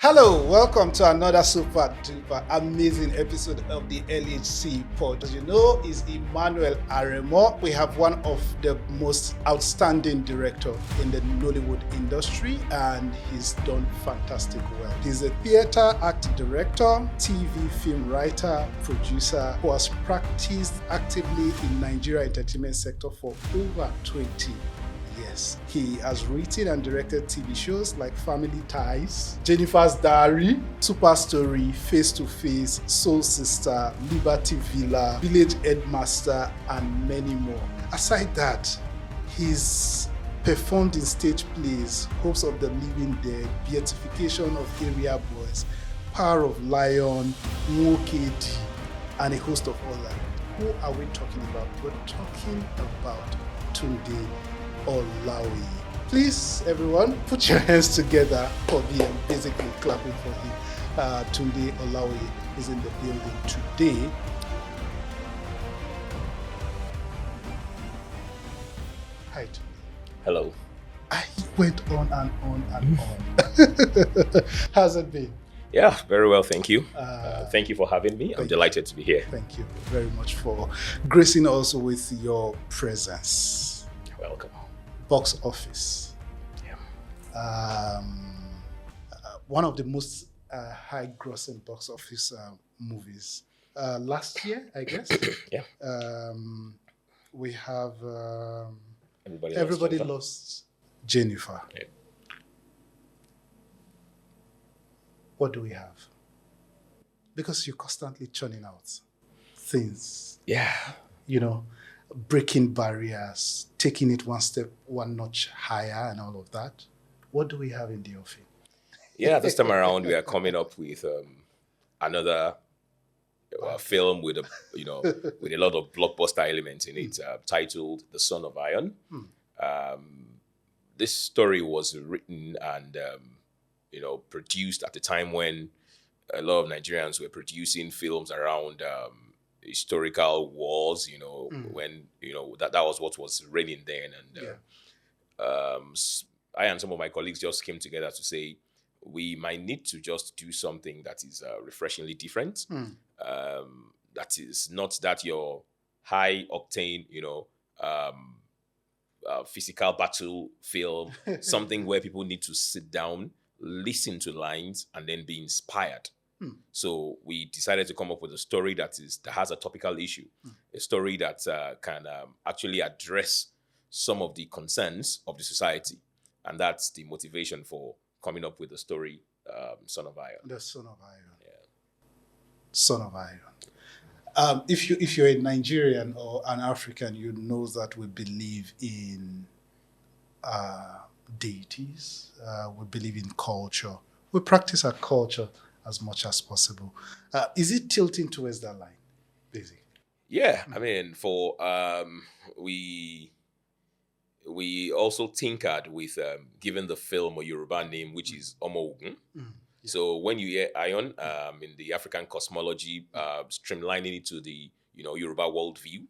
Hello, welcome to another super duper amazing episode of the LHC pod. As you know, is Emmanuel Aremo. We have one of the most outstanding director in the Nollywood industry, and he's done fantastic well. He's a theater act director, TV film writer, producer who has practiced actively in Nigeria entertainment sector for over 20 years. He has written and directed TV shows like Family Ties, Jennifer's Diary, Super Story, Face to Face, Soul Sister, Liberty Villa, Village Headmaster, and many more. Aside that, he's performed in stage plays, Hopes of the Living Dead, Beatification of Area Boys, Power of Lion, Mwokedi, and a host of others. Who are we talking about? We're talking about Tunde Olaoye. Please, everyone, put your hands together for me. I'm basically clapping for him. Tunde Olaoye is in the building today. Hi, Tunde. Hello. I went on and on and on. How's it been? Yeah, very well, thank you. Thank you for having me. I'm delighted to be here. Thank you very much for gracing us with your presence. You're welcome. Box office. Yeah. One of the most high-grossing box office movies last year, I guess. Yeah. We have Everybody Lost Jennifer. Yeah. What do we have? Because you're constantly churning out things. Yeah. You know, breaking barriers, taking it one notch higher and all of that. What do we have in the offing? Yeah, this time around we are coming up with another film with with a lot of blockbuster elements in it, titled The Son of Iron. This story was written and produced at the time when a lot of Nigerians were producing films around historical wars, when that was what was reigning then, and I and some of my colleagues just came together to say we might need to just do something that is refreshingly different. That is not that your high octane, physical battle film, something where people need to sit down, listen to lines, and then be inspired. So we decided to come up with a story that has a topical issue, a story that can actually address some of the concerns of the society, and that's the motivation for coming up with the story, Son of Iron. The Son of Iron. Yeah. Son of Iron. If you're a Nigerian or an African, you know that we believe in deities. We believe in culture. We practice our culture as much as possible. Is it tilting towards that line, basically? Yeah, I mean, for we also tinkered with giving the film a Yoruba name, which is Omo-Ogun. Yeah. So when you hear iron in the African cosmology, streamlining it to the Yoruba worldview,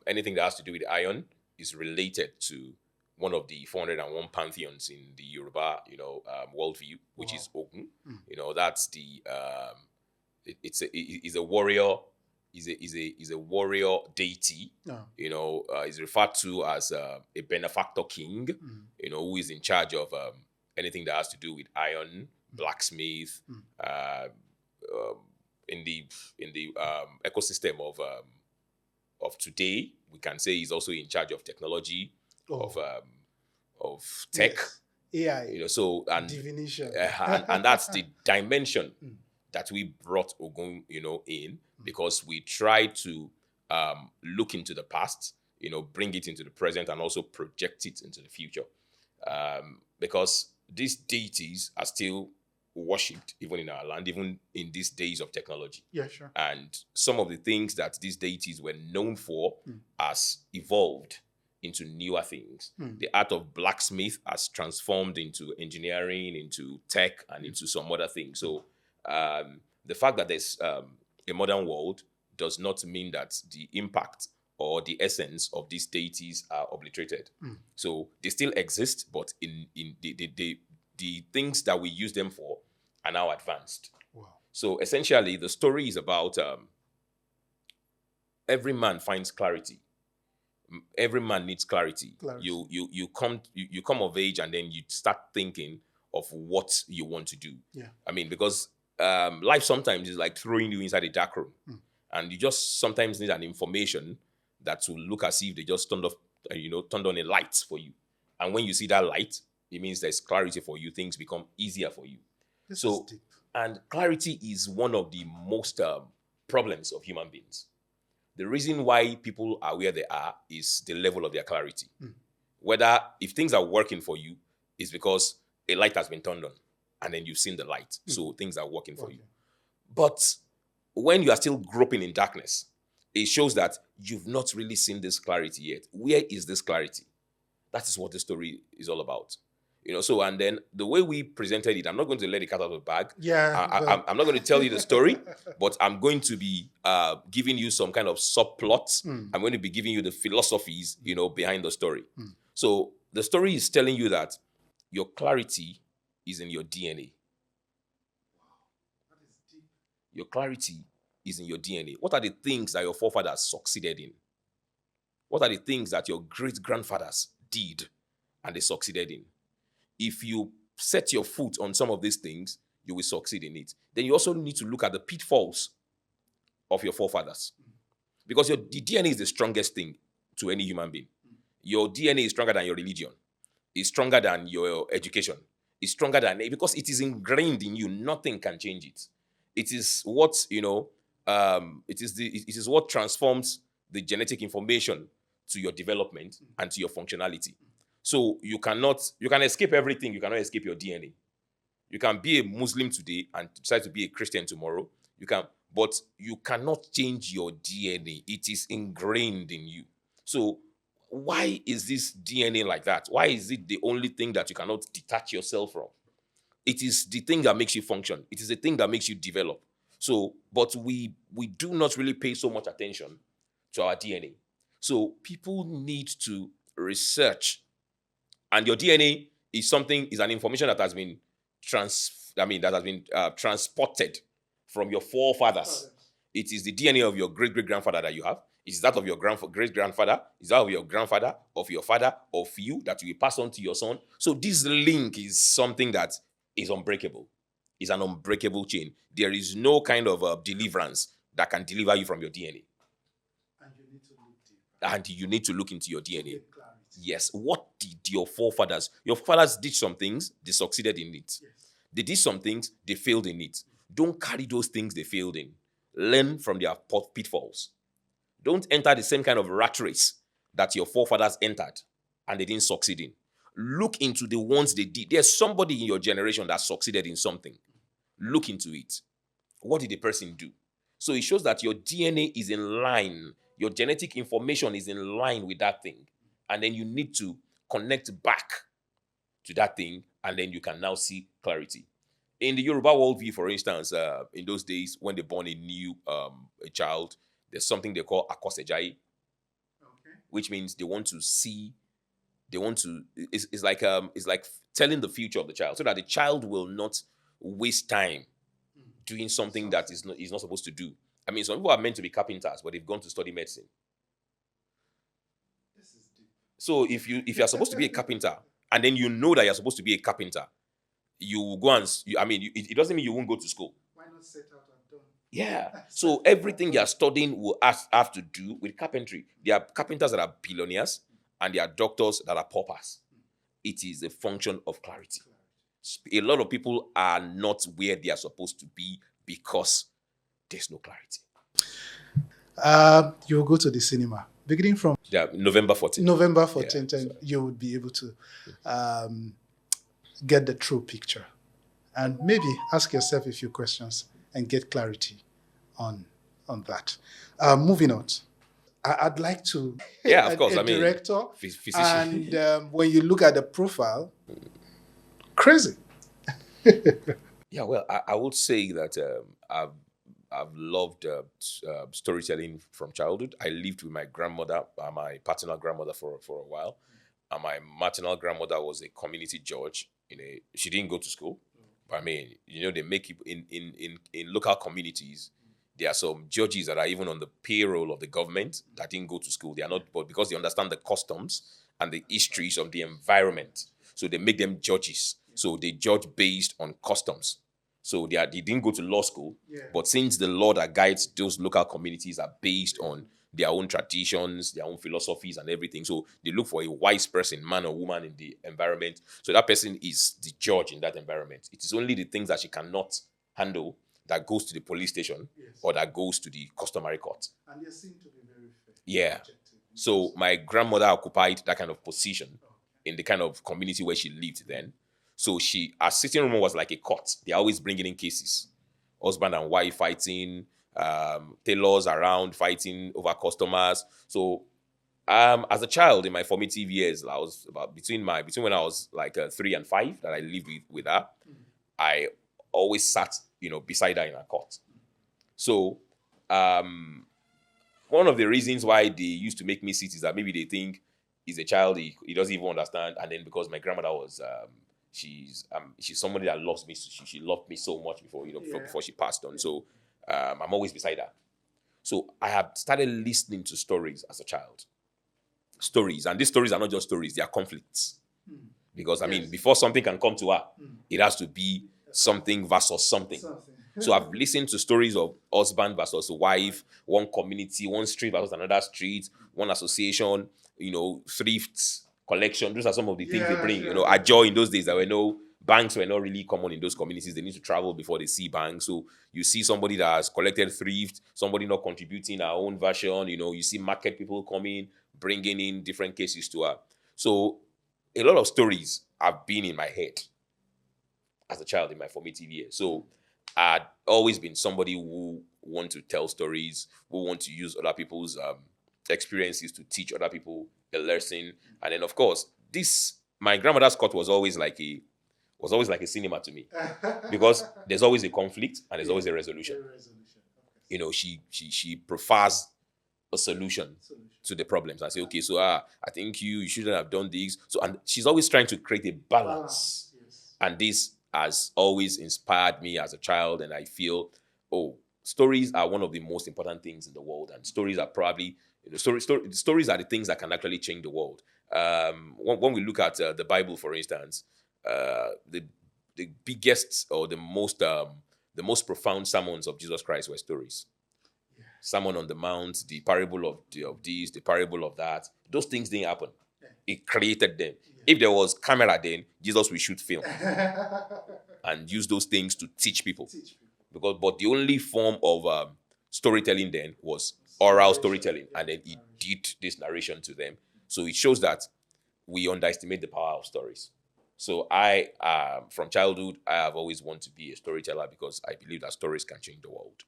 anything that has to do with iron is related to one of the 401 pantheons in the Yoruba, worldview, which is Ogun. That's the it's a warrior, is a warrior deity. Is referred to as a benefactor king. Who is in charge of anything that has to do with iron, blacksmith. In the ecosystem of today, we can say he's also in charge of technology. Of tech, yes. AI, and divination, and that's the dimension that we brought Ogun, in, because we try to look into the past, bring it into the present, and also project it into the future, because these deities are still worshipped even in our land, even in these days of technology. Yeah, sure. And some of the things that these deities were known for has evolved into newer things. The art of blacksmith has transformed into engineering, into tech, and into some other things. So the fact that there's a modern world does not mean that the impact or the essence of these deities are obliterated. So they still exist, but in the things that we use them for are now advanced. Wow. So essentially, the story is about every man finds clarity. Every man needs clarity. Clarity. You come of age, and then you start thinking of what you want to do. Yeah. I mean, because life sometimes is like throwing you inside a dark room, and you just sometimes need an information that will look as if they just turned on a light for you. And when you see that light, it means there's clarity for you. Things become easier for you. This is So, deep. and clarity is one of the most problems of human beings. The reason why people are where they are is the level of their clarity. Whether if things are working for you, is because a light has been turned on and then you've seen the light. So things are working for you. But when you are still groping in darkness, it shows that you've not really seen this clarity yet. Where is this clarity? That is what the story is all about. So, and then the way we presented it, I'm not going to let the cat out of the bag. Yeah. I'm not going to tell you the story, but I'm going to be giving you some kind of subplots. I'm going to be giving you the philosophies, behind the story. So the story is telling you that your clarity is in your DNA. That is deep. Your clarity is in your DNA. What are the things that your forefathers succeeded in? What are the things that your great-grandfathers did and they succeeded in? If you set your foot on some of these things, you will succeed in it. Then you also need to look at the pitfalls of your forefathers. Because the DNA is the strongest thing to any human being. Your DNA is stronger than your religion. It's stronger than your education. It's stronger than, because it is ingrained in you. Nothing can change it. It is what, it is what transforms the genetic information to your development and to your functionality. So you can escape everything. You cannot escape your DNA. You can be a Muslim today and decide to be a Christian tomorrow. But you cannot change your DNA. It is ingrained in you. So why is this DNA like that? Why is it the only thing that you cannot detach yourself from? It is the thing that makes you function. It is the thing that makes you develop. So, but we do not really pay so much attention to our DNA. So people need to research. And your DNA is an information that has been transported from your forefathers. It is the DNA of your great-great-grandfather that you have. It's that of your great-grandfather. It's that of your grandfather, of your father, of you, that you will pass on to your son. So this link is something that is unbreakable. It's an unbreakable chain. There is no kind of deliverance that can deliver you from your DNA. And you need to look deep. And you need to look into your DNA. Yes. What did your forefathers? Your fathers did some things, they succeeded in it. Yes. They did some things, they failed in it. Don't carry those things they failed in. Learn from their pitfalls. Don't enter the same kind of rat race that your forefathers entered and they didn't succeed in. Look into the ones they did. There's somebody in your generation that succeeded in something. Look into it. What did the person do? So it shows that your DNA is in line. Your genetic information is in line with that thing. And then you need to connect back to that thing, and then you can now see clarity. In the Yoruba worldview, for instance, in those days when they born a new a child, there's something they call akosejayi, which means they want to see. It's like telling the future of the child, so that the child will not waste time doing something that is not supposed to do. I mean, some people are meant to be carpenters, but they've gone to study medicine. So if you're supposed to be a carpenter, and then you know that you're supposed to be a carpenter, you will go and, it doesn't mean you won't go to school. Why not set out and done? Yeah. So everything you're studying will have to do with carpentry. There are carpenters that are billionaires, and there are doctors that are paupers. It is a function of clarity. A lot of people are not where they are supposed to be because there's no clarity. You'll go to the cinema. Beginning from November 14th. November 14th, and you would be able to get the true picture. And maybe ask yourself a few questions and get clarity on that. Moving on. I'd like to... Yeah, of course. Director. Physician. And when you look at the profile, crazy. Yeah, well, I would say that I've loved storytelling from childhood. I lived with my grandmother, my paternal grandmother, for a while. And my maternal grandmother was a community judge. She didn't go to school. I mean, they make it in local communities. There are some judges that are even on the payroll of the government that didn't go to school. They are not, but because they understand the customs and the histories of the environment, so they make them judges. So they judge based on customs. So they didn't go to law school, but since the law that guides those local communities are based on their own traditions, their own philosophies, and everything, so they look for a wise person, man or woman, in the environment. So that person is the judge in that environment. It is only the things that she cannot handle that goes to the police station or that goes to the customary court. And they seem to be very fair. Yeah. So my grandmother occupied that kind of position in the kind of community where she lived then. So her sitting room was like a court. They're always bringing in cases. Husband and wife fighting, tailors around fighting over customers. So as a child in my formative years, I was about between when I was like 3 and 5 that I lived with her, I always sat, beside her in her court. So one of the reasons why they used to make me sit is that maybe they think he's a child, he doesn't even understand. And then because my grandmother was she's somebody that loves me. She loved me so much before she passed on. So I'm always beside her. So I have started listening to stories as a child. Stories, and these stories are not just stories; they are conflicts. Because I mean, before something can come to her, it has to be something versus something. So I've listened to stories of husband versus wife, one community, one street versus another street, one association, thrift collection. Those are some of the things they bring. A joy in those days, there were no banks, were not really common in those communities. They need to travel before they see banks. So you see somebody that has collected thrift, somebody not contributing our own version. You see market people coming, bringing in different cases to her. So a lot of stories have been in my head as a child in my formative years. So I'd always been somebody who want to tell stories, who want to use other people's experiences to teach other people a lesson. And then, of course, my grandmother's court was always like a cinema to me, because there's always a conflict and there's always a resolution. She prefers a solution to the problems. I say, okay, so I think you shouldn't have done this. So, and she's always trying to create a balance. And this has always inspired me as a child. And I feel, stories are one of the most important things in the world. And stories are probably, stories are the things that can actually change the world. When we look at the Bible, for instance, the biggest or the most profound sermons of Jesus Christ were stories. Sermon on the Mount, the parable of this, the parable of that. Those things didn't happen. It created them. If there was camera then, Jesus will shoot film and use those things to teach people. But the only form of storytelling then was oral storytelling, and then he did this narration to them. So it shows that we underestimate the power of stories. So I, from childhood, I have always wanted to be a storyteller because I believe that stories can change the world.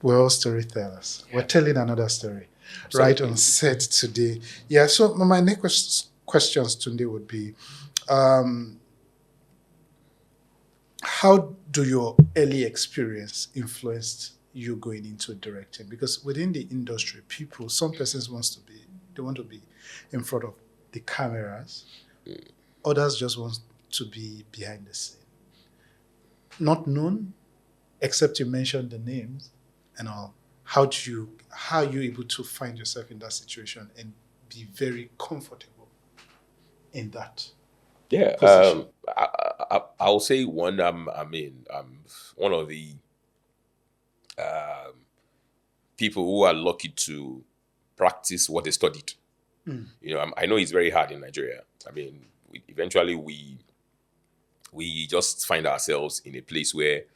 We're all storytellers. We're telling another story. Absolutely. Right on set today. Yeah, so my next questions today would be, how do your early experience influence you going into directing? Because within the industry, some persons want to be in front of the cameras. Others just want to be behind the scene. Not known, except you mentioned the names and all. How are you able to find yourself in that situation and be very comfortable in that? Yeah, I'll say one. One of the people who are lucky to practice what they studied. I know it's very hard in Nigeria. I mean, eventually we just find ourselves in a place where,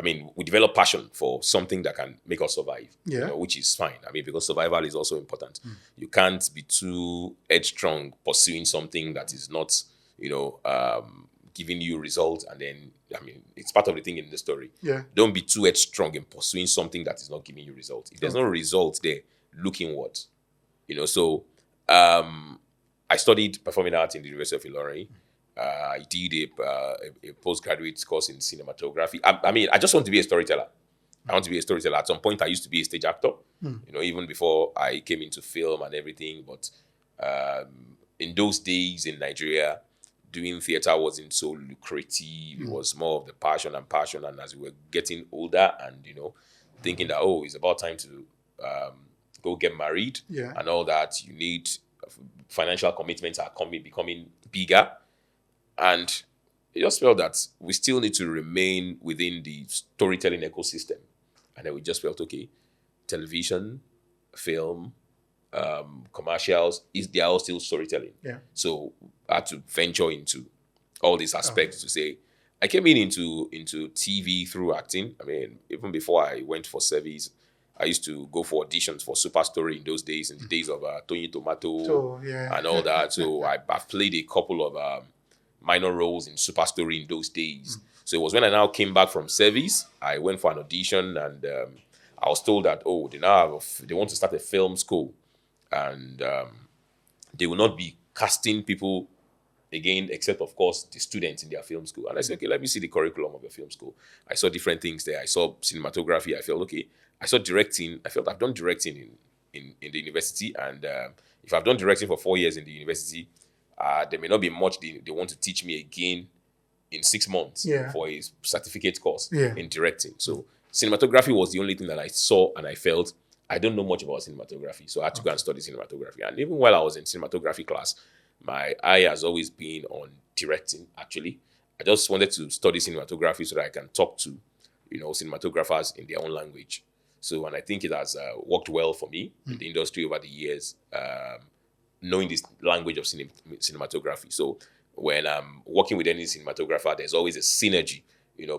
we develop passion for something that can make us survive, which is fine. Because survival is also important. You can't be too headstrong pursuing something that is not, giving you results. And then, it's part of the thing in the story. Yeah. Don't be too headstrong in pursuing something that is not giving you results. If there's no results there, look inward. So I studied performing arts in the University of Ilorin. I did a postgraduate course in cinematography. I just want to be a storyteller. I want to be a storyteller. At some point, I used to be a stage actor, even before I came into film and everything. But in those days in Nigeria, doing theater wasn't so lucrative. It was more of the passion and passion. And as we were getting older and, thinking that, oh, it's about time to go get married and all that, you need financial commitments are becoming bigger. And I just felt that we still need to remain within the storytelling ecosystem. And then we just felt, okay, television, film, commercials, they are all still storytelling. Yeah. So I had to venture into all these aspects to say, I came into TV through acting. I mean, even before I went for service, I used to go for auditions for Super Story in those days, in the days of Tony Tomato and all that. So I've played a couple of minor roles in Super Story in those days. So it was when I now came back from service, I went for an audition and I was told that, oh, they want to start a film school and they will not be casting people again, except of course the students in their film school. And I said, okay, let me see the curriculum of the film school. I saw different things there. I saw cinematography. I felt, okay. I saw directing. I felt I've done directing in the university. And if I've done directing for 4 years in the university, there may not be much they want to teach me again in 6 months for a certificate course in directing. So cinematography was the only thing that I saw and I felt I don't know much about cinematography. So I had to go and study cinematography. And even while I was in cinematography class, my eye has always been on directing, actually. I just wanted to study cinematography so that I can talk to, cinematographers in their own language. So, and I think it has worked well for me in the industry over the years, knowing this language of cinematography. So when I'm working with any cinematographer, there's always a synergy,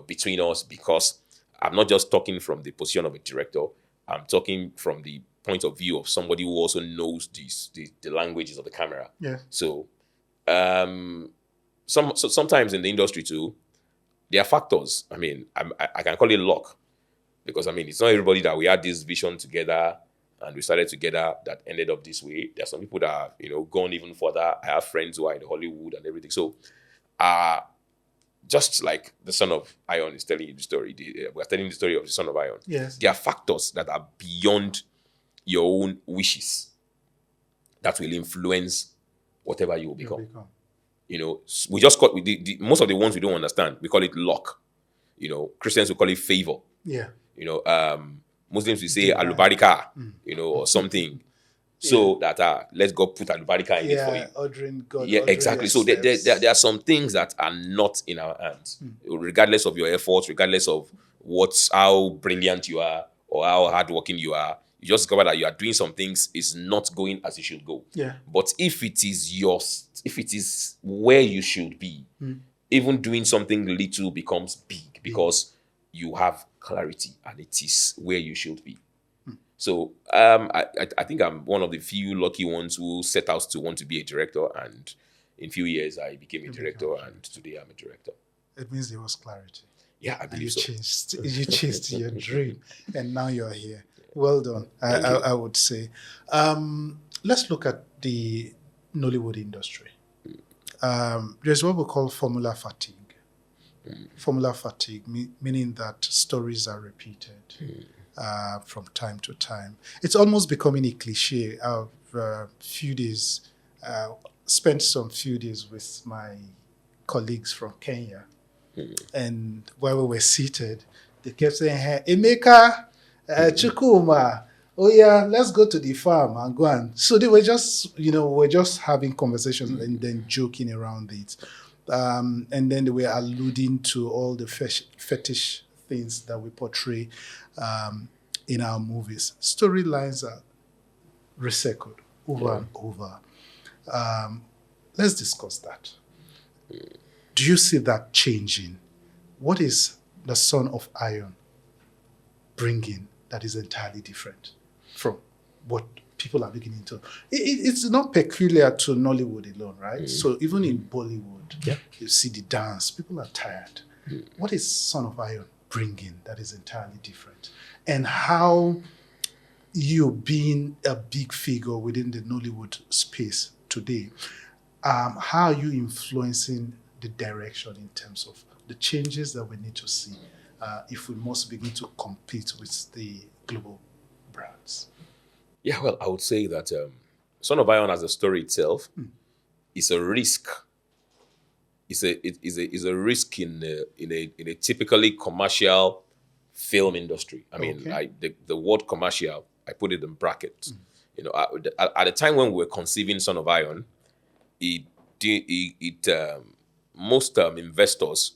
between us because I'm not just talking from the position of a director. I'm talking from the point of view of somebody who also knows the languages of the camera. Yeah. So, sometimes in the industry too, there are factors. I mean, I can call it luck because it's not everybody that we had this vision together and we started together that ended up this way. There are some people that are, gone even further. I have friends who are in Hollywood and everything. So, just like the son of Iron is telling you the story, we're telling the story of the son of Iron. Yes. There are factors that are beyond your own wishes that will influence whatever you will become. We just call most of the ones we don't understand. We call it luck. Christians will call it favor. Yeah. Muslims will say alubarika, or something. So that let's go put alubarika in it for you. Ordering God. Yeah, exactly. So there are some things that are not in our hands, regardless of your efforts, regardless of how brilliant you are or how hardworking you are. You just discover that you are doing some things is not going as it should go. Yeah. But if it is where you should be, even doing something little becomes big because you have clarity and it is where you should be. So I think I'm one of the few lucky ones who set out to want to be a director, and in a few years I became a director, and today I'm a director. It means there was clarity. Yeah, I believe so. You chased your dream, and now you're here. Well done, I would say. Let's look at the Nollywood industry. There's what we call formula fatigue. Formula fatigue, meaning that stories are repeated from time to time. It's almost becoming a cliche. I've spent some few days with my colleagues from Kenya. And while we were seated, they kept saying, hey, Emeka, Chukuma, oh yeah, let's go to the farm and go and. So they were just, we're just having conversations and then joking around it. And then they were alluding to all the fetish things that we portray in our movies. Storylines are recycled over and over. Let's discuss that. Do you see that changing? What is the Son of Iron bringing that is entirely different from what people are looking into? It's not peculiar to Nollywood alone, right? So even in Bollywood, you see the dance. People are tired. What is Son of Iron bringing that is entirely different? And how you being a big figure within the Nollywood space today, how are you influencing the direction in terms of the changes that we need to see if we must begin to compete with the global brands? Yeah, well, I would say that Son of Iron as a story itself is a risk is a risk in a typically commercial film industry. I mean, Okay. the word commercial, I put it in brackets. You know, at the time when we were conceiving Son of Iron, it most investors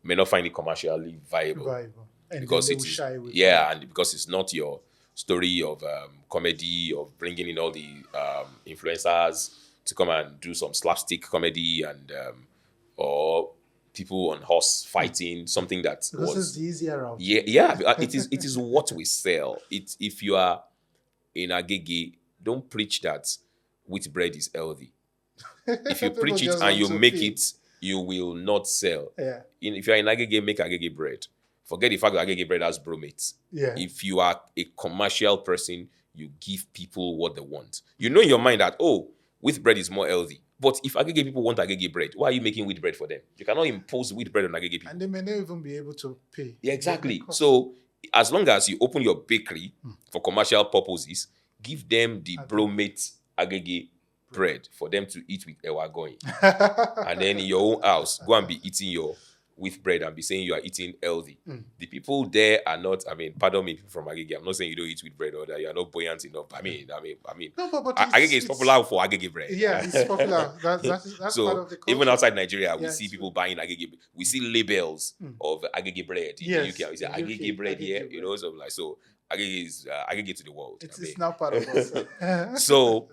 may not find it commercially viable Viable. And then because they it will is, shy away from yeah, it. and because it's not your story of comedy, of bringing in all the influencers to come and do some slapstick comedy, and or people on horse fighting, something that Because it's was, the easier route. yeah, it is what we sell. It If you are in Agege, don't preach that wheat bread is healthy. If you People preach it just and want you to make pay. it, you will not sell. Yeah. If you're in Agege, make Agege bread. Forget the fact that Agege bread has bromates. Yeah. If you are a commercial person, you give people what they want. You know in your mind that, oh, wheat bread is more healthy. But if Agege people want Agege bread, why are you making wheat bread for them? You cannot impose wheat bread on Agege people. And they may not even be able to pay. Yeah, The exactly. cost. So as long as you open your bakery for commercial purposes, give them the bromate Agege bread for them to eat with ewa going. And then in your own house, go and be eating your wheat bread and be saying you are eating healthy. The people there are not, I mean, pardon me from Agege. I'm not saying you don't eat wheat bread or that you are not buoyant enough. I mean, No, but Agege is popular for Agege bread. Yeah, it's popular. That's part So of the culture. even outside Nigeria, we Yeah, see it's people buying Agege. We see labels of Agege bread in Yes, the UK. We say in Agege UK, bread Agege here, bread. you know, so like, so Agege is Agege to the world. it's now part of us. So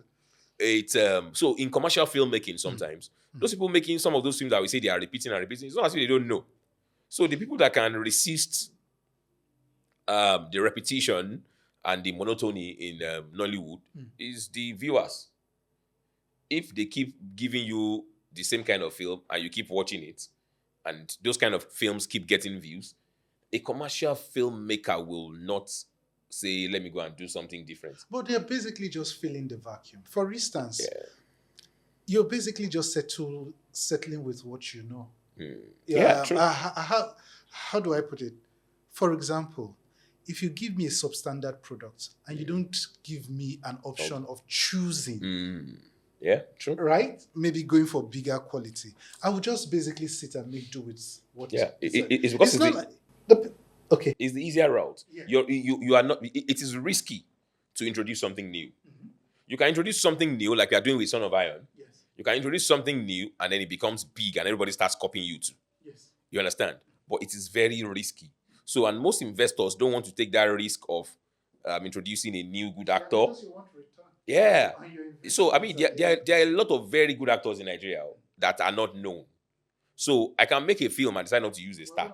so in commercial filmmaking, sometimes those people making some of those films that we say they are repeating and repeating, it's not as if they don't know. So the people that can resist the repetition and the monotony in Nollywood is the viewers. If they keep giving you the same kind of film and you keep watching it, and those kind of films keep getting views, a commercial filmmaker will not say, let me go and do something different. But they're basically just filling the vacuum. For instance, Yeah. you're basically just settling with what you know. Yeah, true. How do I put it? For example, if you give me a substandard product and you don't give me an option of choosing, Yeah, true. right? Maybe going for bigger quality, I would just basically sit and make do with what. Yeah, it's it's because it's not like okay. it's the easier route. Yeah. You are not. It is risky to introduce something new. You can introduce something new, like you are doing with Son of Iron. Yes. You can introduce something new, and then it becomes big, and everybody starts copying you too. Yes. You understand? But it is very risky. So, and most investors don't want to take that risk of introducing a new good actor. Because you want return. Yeah. And your investment So, I mean, are there are a lot of very good actors in Nigeria that are not known. So, I can make a film and decide not to use a star.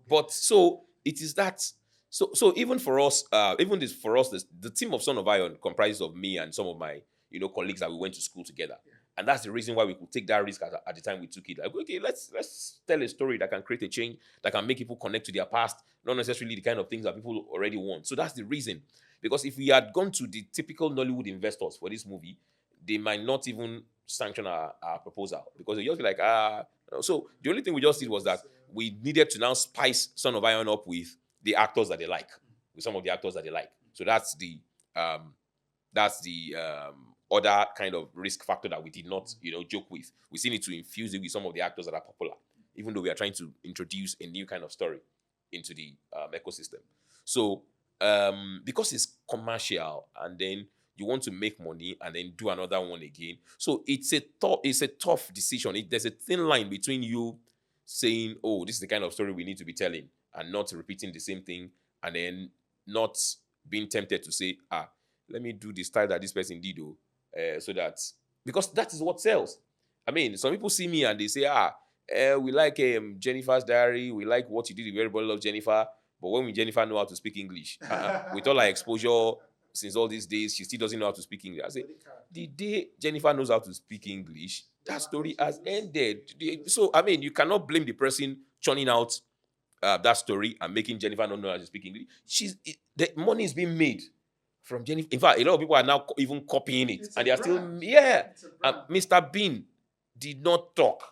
But so it is that. So even for us, the team of Son of Iron comprises of me and some of my colleagues that we went to school together, and that's the reason why we could take that risk at the time we took it. Like, okay, let's tell a story that can create a change, that can make people connect to their past, not necessarily the kind of things that people already want. So that's the reason. Because if we had gone to the typical Nollywood investors for this movie, they might not even sanction our proposal, because they just be like, So the only thing we just did was that we needed to now spice Son of Iron up with the actors that they like, with some of the actors that they like. So that's the other kind of risk factor that we did not, joke with. We still need to infuse it with some of the actors that are popular, even though we are trying to introduce a new kind of story into the ecosystem. So because it's commercial, and then you want to make money and then do another one again. So it's a tough decision. There's a thin line between you saying, oh, this is the kind of story we need to be telling, and not repeating the same thing, and then not being tempted to say, let me do the style that this person did, so that, because that is what sells. I mean, some people see me and they say, we like Jennifer's Diary, we like what you did, everybody loves Jennifer, but when will Jennifer know how to speak English? With all our exposure since all these days, she still doesn't know how to speak English. I say, the day Jennifer knows how to speak English, that story has ended. So, I mean, you cannot blame the person churning out that story and making Jennifer not know how to speak English. The money is being made from Jennifer. In fact, a lot of people are now even copying it, and they are still, Mr. Bean did not talk.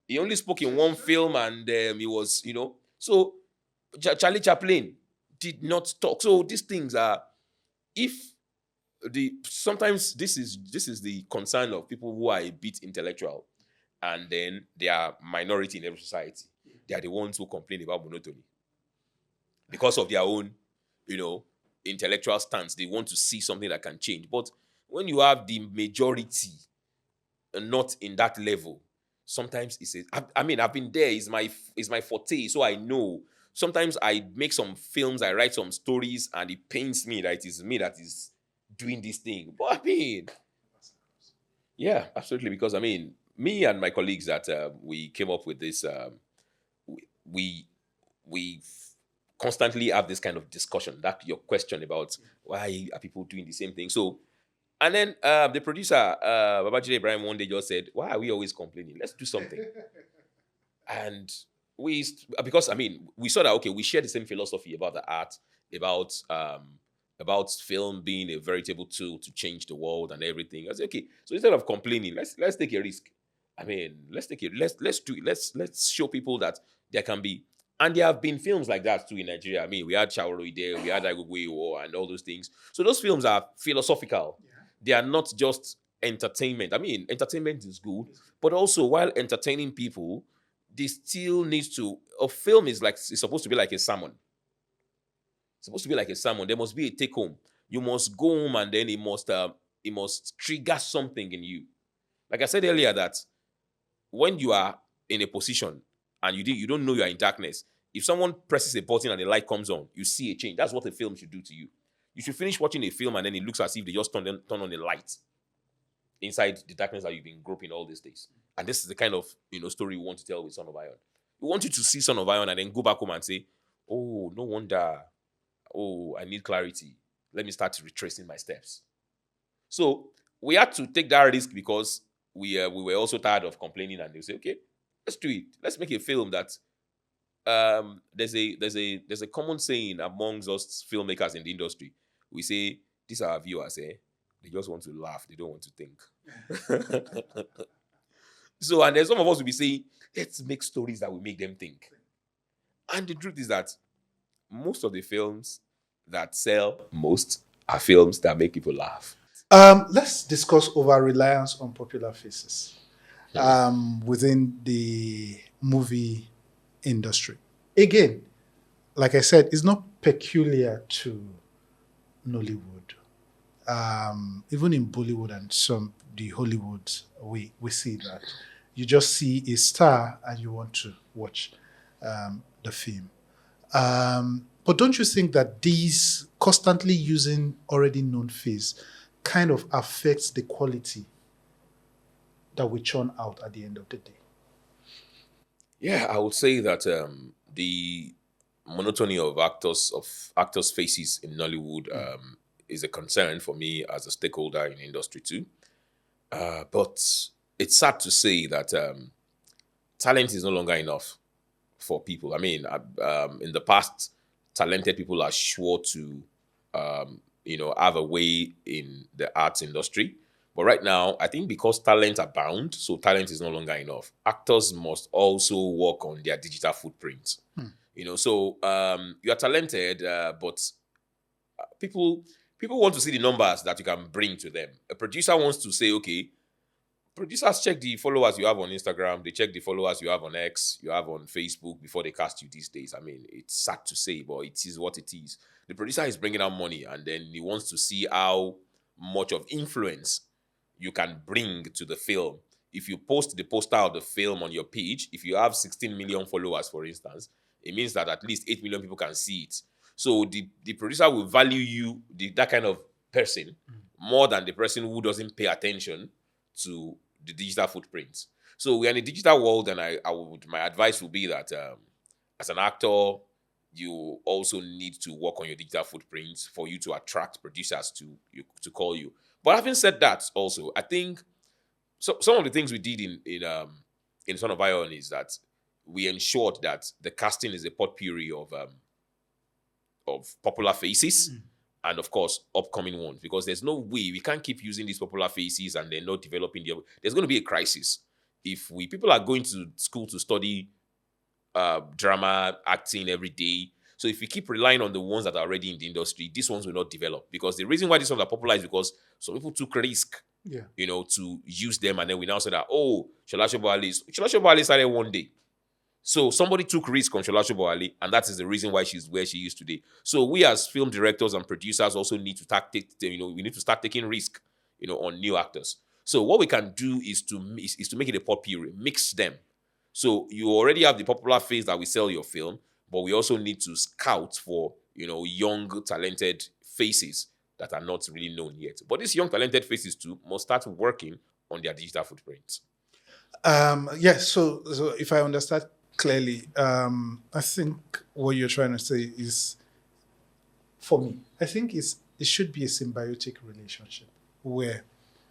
He only spoke in one film, and he was, so Charlie Chaplin did not talk. So these things are, sometimes this is the concern of people who are a bit intellectual, and then they are minority in every society. They are the ones who complain about monotony because of their own, you know, intellectual stance. They want to see something that can change. But when you have the majority not in that level, sometimes it's I mean, I've been there. Is my forte, so I know. Sometimes I make some films, I write some stories, and it pains me that it is me that is doing this thing. But I mean, yeah, absolutely. Because I mean, me and my colleagues that we came up with this, we we constantly have this kind of discussion. That your question about why are people doing the same thing? So, and then the producer, Babajide Ibrahim, one day just said, "Why are we always complaining? Let's do something." And because I mean, we saw that okay, we share the same philosophy about the art, about about film being a veritable tool to change the world and everything. I said, okay, so instead of complaining, let's take a risk. I mean, let's do it. Let's show people that there can be, and there have been films like that too in Nigeria. I mean, we had Chauro there, we had Agogwe and all those things. So those films are philosophical. They are not just entertainment. I mean, entertainment is good, but also while entertaining people, they still needs to. A film is like it's supposed to be like a sermon. It's supposed to be like a sermon. There must be a take home. You must go home and then it must trigger something in you. Like I said earlier, that when you are in a position and you don't know you are in darkness, if someone presses a button and the light comes on, you see a change. That's what a film should do to you. You should finish watching a film and then it looks as if they just turn on the light inside the darkness that you've been groping all these days. And this is the kind of story we want to tell with Son of Iron. We want you to see Son of Iron and then go back home and say, "Oh, no wonder. Oh, I need clarity. Let me start retracing my steps." So we had to take that risk because we were also tired of complaining, and they say, "Okay, let's do it. Let's make a film that." There's a common saying amongst us filmmakers in the industry. We say, "These are our viewers, eh? They just want to laugh. They don't want to think." So, and then some of us will be saying, "Let's make stories that will make them think." And the truth is that most of the films that sell most are films that make people laugh. Let's discuss over reliance on popular faces within the movie industry. Again, like I said, it's not peculiar to Nollywood. Even in Bollywood and some the Hollywoods, we see that you just see a star and you want to watch the film. But don't you think that these constantly using already known face kind of affects the quality that we churn out at the end of the day? Yeah, I would say that the monotony of actors' faces in Nollywood is a concern for me as a stakeholder in the industry too. But it's sad to say that talent is no longer enough for people. I mean, in the past, talented people are sure to, have a way in the arts industry. But right now, I think because talent abound, so talent is no longer enough. Actors must also work on their digital footprint. So you are talented, but people want to see the numbers that you can bring to them. A producer wants to say, okay, producers check the followers you have on Instagram, they check the followers you have on X, you have on Facebook before they cast you these days. I mean, it's sad to say, but it is what it is. The producer is bringing out money and then he wants to see how much of influence you can bring to the film. If you post the poster of the film on your page, if you have 16 million followers, for instance, it means that at least 8 million people can see it. So the producer will value you, that kind of person, more than the person who doesn't pay attention to the digital footprint. So we're in a digital world, and my advice would be that as an actor, you also need to work on your digital footprint for you to attract producers to call you. But having said that, also I think some of the things we did in Son of Iron is that we ensured that the casting is a potpourri of popular faces. And of course, upcoming ones, because there's no way we can't keep using these popular faces and they're not developing there's going to be a crisis if people are going to school to study drama, acting every day. So if we keep relying on the ones that are already in the industry, these ones will not develop, because the reason why these ones are popular is because some people took risk Yeah. To use them, and then we now say that, oh, Shola Shobali started one day. So somebody took risk on Shola Shobali, and that is the reason why she's where she is today. So we as film directors and producers also need to we need to start taking risk, on new actors. So what we can do is to make it a potpourri, mix them. So you already have the popular face that we sell your film, but we also need to scout for young talented faces that are not really known yet. But these young talented faces too must start working on their digital footprints. Yes. So if I understand clearly, I think what you're trying to say is, for me, I think it should be a symbiotic relationship where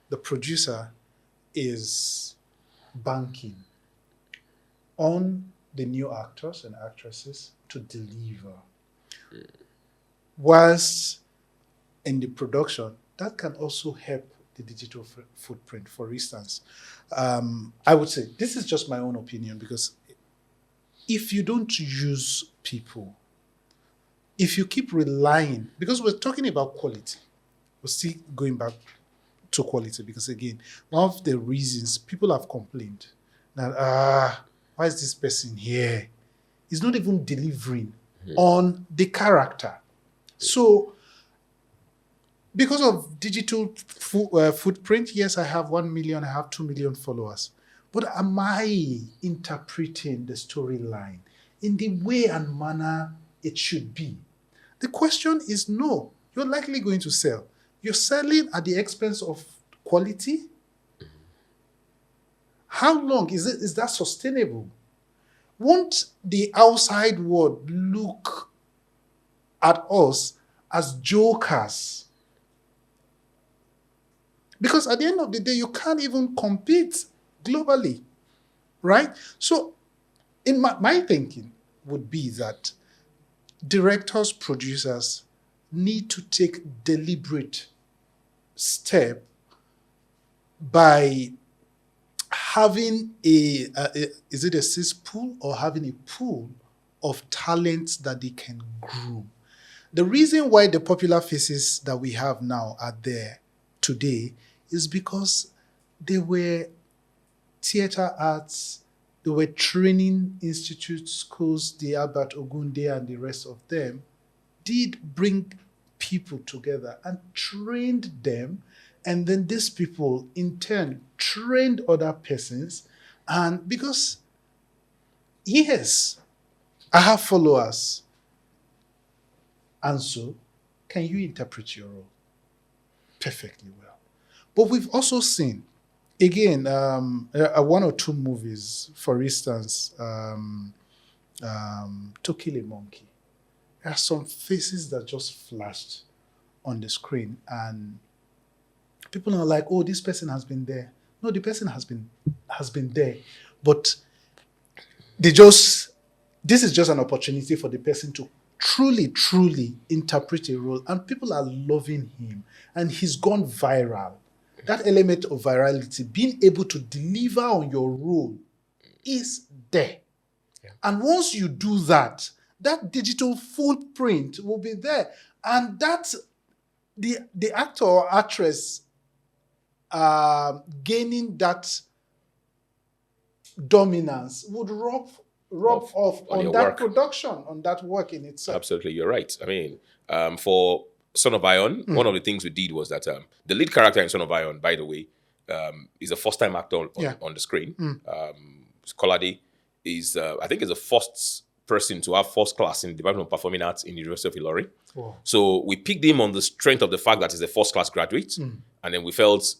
the producer is banking on the new actors and actresses to deliver. Whilst in the production, that can also help the digital footprint. For instance, I would say, this is just my own opinion, because if you don't use people, if you keep relying, because we're talking about quality, we're still going back to quality, because again, one of the reasons people have complained that, why is this person here? He's not even delivering on the character. So, because of digital footprint, yes, I have 1 million, I have 2 million followers. But am I interpreting the storyline in the way and manner it should be? The question is no. You're likely going to sell. You're selling at the expense of quality. How long is that sustainable? Won't the outside world look at us as jokers? Because at the end of the day, you can't even compete globally, right? So in my thinking would be that directors, producers need to take deliberate step by having is it a cesspool or having a pool of talents that they can groom. The reason why the popular faces that we have now are there today is because they were theater arts, they were training institute schools, the Albert Ogunde and the rest of them, did bring people together and trained them. And then these people, in turn, trained other persons. And because, yes, I have followers. And so, can you interpret your role? Perfectly well. But we've also seen, again, one or two movies, for instance, To Kill a Monkey. There are some faces that just flashed on the screen, and people are like, "Oh, this person has been there." No, the person has been there, but this is just an opportunity for the person to truly interpret a role, and people are loving him, and he's gone viral. That element of virality, being able to deliver on your role, is there. Yeah. And once you do that, that digital footprint will be there, and that the actor or actress gaining that dominance would rub off on that work. Production, on that work in itself. Absolutely, you're right. I mean, for Son of Iron, one of the things we did was that the lead character in Son of Iron, by the way, is a first-time actor on the screen. Kolade is, I think, is the first person to have first class in the Department of Performing Arts in the University of Ilorin. Wow. So we picked him on the strength of the fact that he's a first-class graduate, and then we felt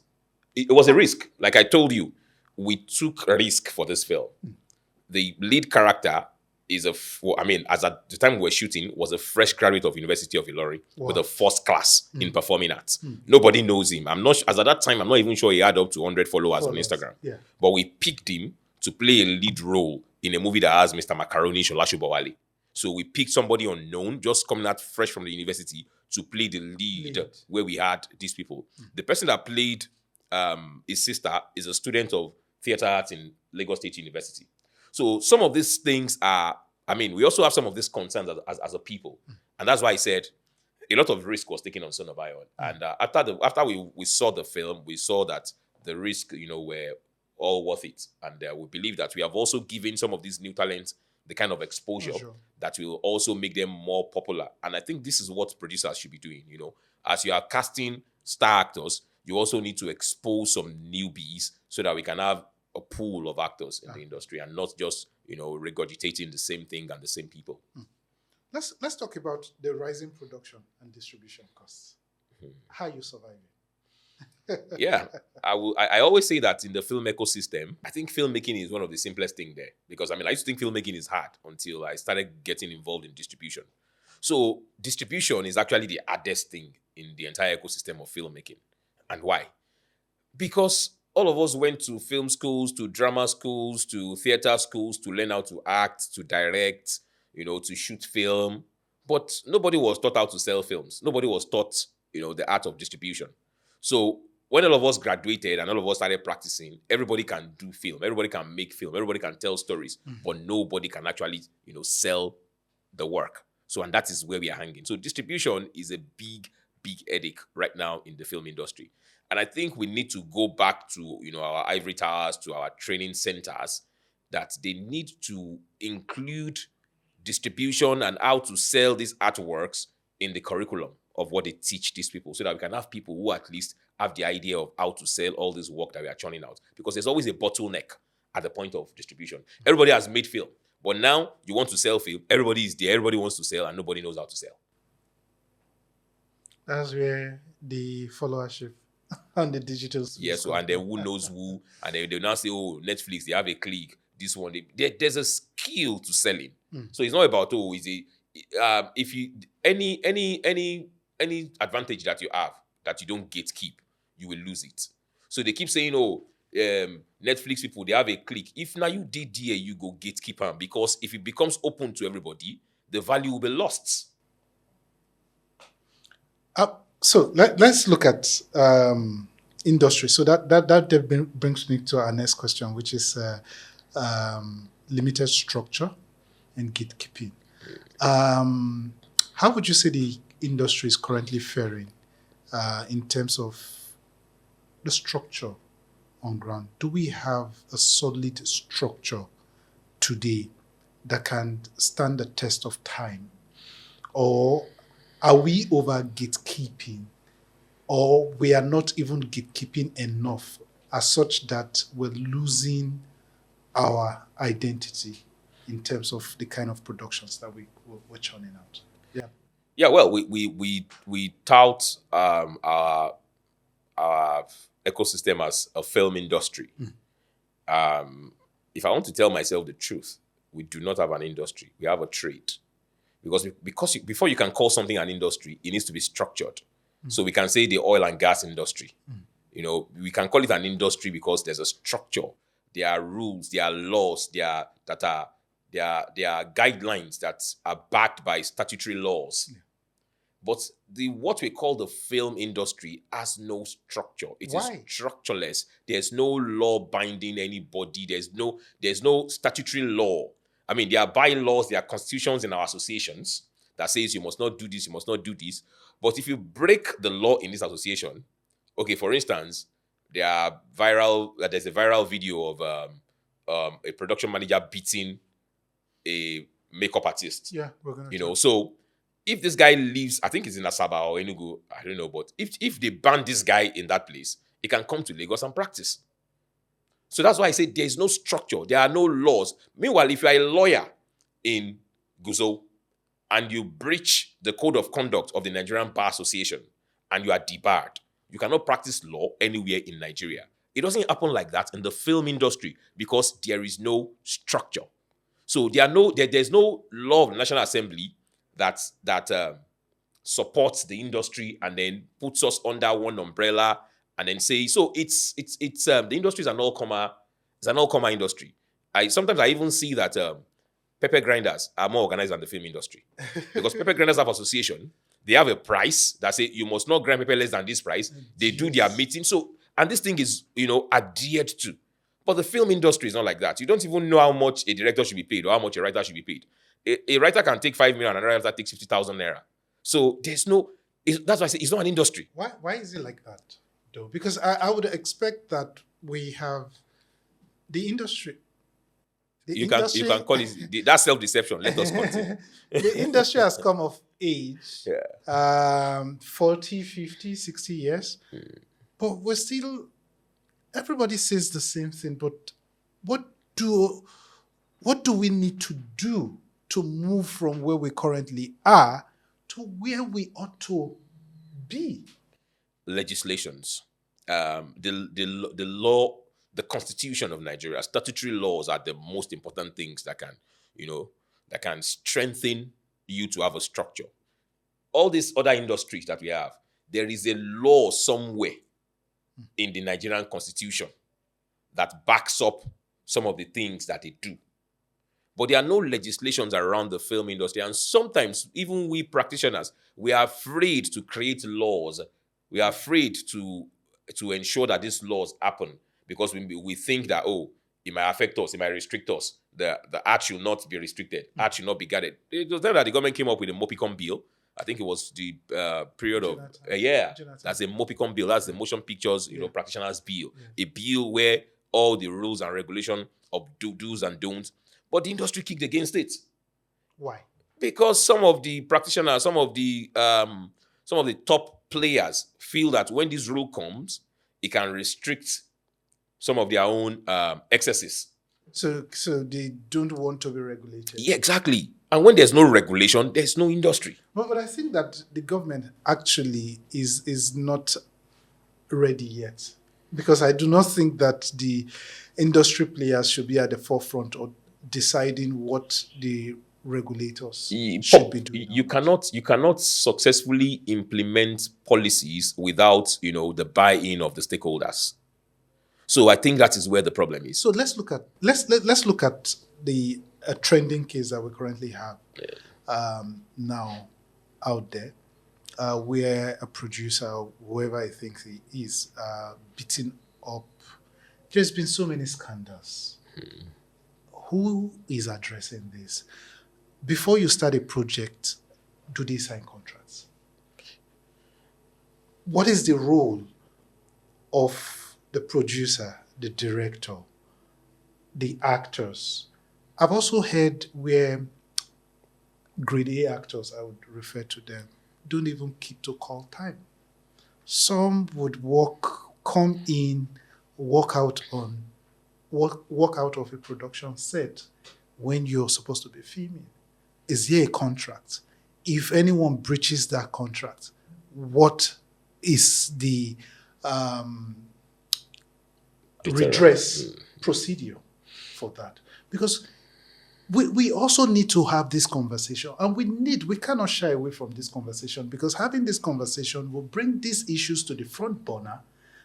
it was a risk. Like I told you, we took a risk for this film. The lead character is as at the time we were shooting, was a fresh graduate of University of Ilorin with a first class in performing arts. Nobody knows him. I'm not, as at that time, I'm not even sure he had up to 100 followers on Instagram. Yeah. But we picked him to play a lead role in a movie that has Mr. Macaroni, Shola Shobali. So we picked somebody unknown, just coming out fresh from the university, to play the lead where we had these people. The person that played his sister is a student of theater arts in Lagos State University. So some of these things are, we also have some of these concerns as a people. And that's why I said, a lot of risk was taken on Son of Iron. And after we saw the film, we saw that the risk, were all worth it. And we believe that we have also given some of these new talents the kind of exposure Sure. that will also make them more popular. And I think this is what producers should be doing. As you are casting star actors, you also need to expose some newbies so that we can have a pool of actors in the industry and not just, regurgitating the same thing and the same people. Let's talk about the rising production and distribution costs. How you surviving? Yeah, I always say that in the film ecosystem, I think filmmaking is one of the simplest thing there, because I used to think filmmaking is hard until I started getting involved in distribution. So distribution is actually the hardest thing in the entire ecosystem of filmmaking. And why? Because all of us went to film schools, to drama schools, to theater schools to learn how to act, to direct, to shoot film. But nobody was taught how to sell films. Nobody was taught, the art of distribution. So when all of us graduated and all of us started practicing, everybody can do film, everybody can make film, everybody can tell stories, but nobody can actually, sell the work. So, and that is where we are hanging. So distribution is a big, big headache right now in the film industry. And I think we need to go back to, our ivory towers, to our training centers, that they need to include distribution and how to sell these artworks in the curriculum of what they teach these people, so that we can have people who at least have the idea of how to sell all this work that we are churning out. Because there's always a bottleneck at the point of distribution. Everybody has made film, but now you want to sell film, everybody is there, everybody wants to sell, and nobody knows how to sell. That's where the followership on the digital space. Yeah, so and then who knows who, and then they now say, oh, Netflix, they have a click, this one, there's a skill to selling. So it's not about, if you any advantage that you have that you don't gatekeep, you will lose it. So they keep saying, Netflix people, they have a click. If now you did there, you go gatekeep them, because if it becomes open to everybody, the value will be lost. So let's look at industry. So that brings me to our next question, which is limited structure and gatekeeping. How would you say the industry is currently faring in terms of the structure on ground? Do we have a solid structure today that can stand the test of time? Or are we over gatekeeping? Or we are not even gatekeeping enough as such that we're losing our identity in terms of the kind of productions that we're churning out? Yeah, well, we tout our ecosystem as a film industry. If I want to tell myself the truth, we do not have an industry. We have a trade. Because before you can call something an industry, it needs to be structured. So we can say the oil and gas industry. We can call it an industry because there's a structure. There are rules, there are laws, there are guidelines that are backed by statutory laws. But what we call the film industry has no structure. It is structureless. There's no law binding anybody. There's no statutory law. I mean, there are bylaws, there are constitutions in our associations that says you must not do this, you must not do this. But if you break the law in this association, okay, for instance, there's a viral video of a production manager beating a makeup artist. Yeah, we're gonna so if this guy leaves, I think it's in Asaba or Enugu, I don't know, but if they ban this guy in that place, he can come to Lagos and practice. So that's why I say there is no structure, there are no laws. Meanwhile, if you are a lawyer in Guzo and you breach the code of conduct of the Nigerian Bar Association and you are debarred, you cannot practice law anywhere in Nigeria. It doesn't happen like that in the film industry because there is no structure. So there's no law of the National Assembly that supports the industry and then puts us under one umbrella and then say, so it's the industry is an all-comer industry. Sometimes I even see that pepper grinders are more organized than the film industry. Because pepper grinders have association, they have a price that say you must not grind pepper less than this price. They do their meeting. So, and this thing is, adhered to. But the film industry is not like that. You don't even know how much a director should be paid or how much a writer should be paid. A writer can take 5 million and a writer takes 50,000 naira. So there's no. That's why I say it's not an industry. Why is it like that, though? Because I would expect that we have the industry. The You can call it that self-deception. Let us continue. The industry has come of age, Yeah. 40, 50, 60 years. But we're still, everybody says the same thing. But what do we need to do to move from where we currently are to where we ought to be? Legislations, the law, the constitution of Nigeria, statutory laws are the most important things that can strengthen you to have a structure. All these other industries that we have, there is a law somewhere in the Nigerian constitution that backs up some of the things that they do. But there are no legislations around the film industry. And sometimes, even we practitioners, we are afraid to create laws. We are afraid to ensure that these laws happen because we think that, it might affect us, it might restrict us. The art should not be restricted. Art should not be guarded. It was then that the government came up with a Mopicon bill. I think it was the period of that's a Mopicon bill. That's the motion pictures, practitioners bill. A bill where all the rules and regulation of do's and don'ts. But the industry kicked against it. Why? Because some of the practitioners, some of the top players feel that when this rule comes, it can restrict some of their own excesses. So they don't want to be regulated. Yeah, exactly. And when there's no regulation, there's no industry. But I think that the government actually is not ready yet. Because I do not think that the industry players should be at the forefront of deciding what the regulators should be doing. You cannot successfully implement policies without the buy-in of the stakeholders. So I think that is where the problem is. So let's look at the trending case that we currently have now out there, where a producer, whoever I think he is, beaten up. There's been so many scandals. Who is addressing this? Before you start a project, do they sign contracts? What is the role of the producer, the director, the actors? I've also heard where grade A actors, I would refer to them, don't even keep to call time. Some would come in, walk out of a production set when you're supposed to be filming. Is there a contract? If anyone breaches that contract, what is the redress procedure for that? Because we also need to have this conversation, and we cannot shy away from this conversation, because having this conversation will bring these issues to the front burner,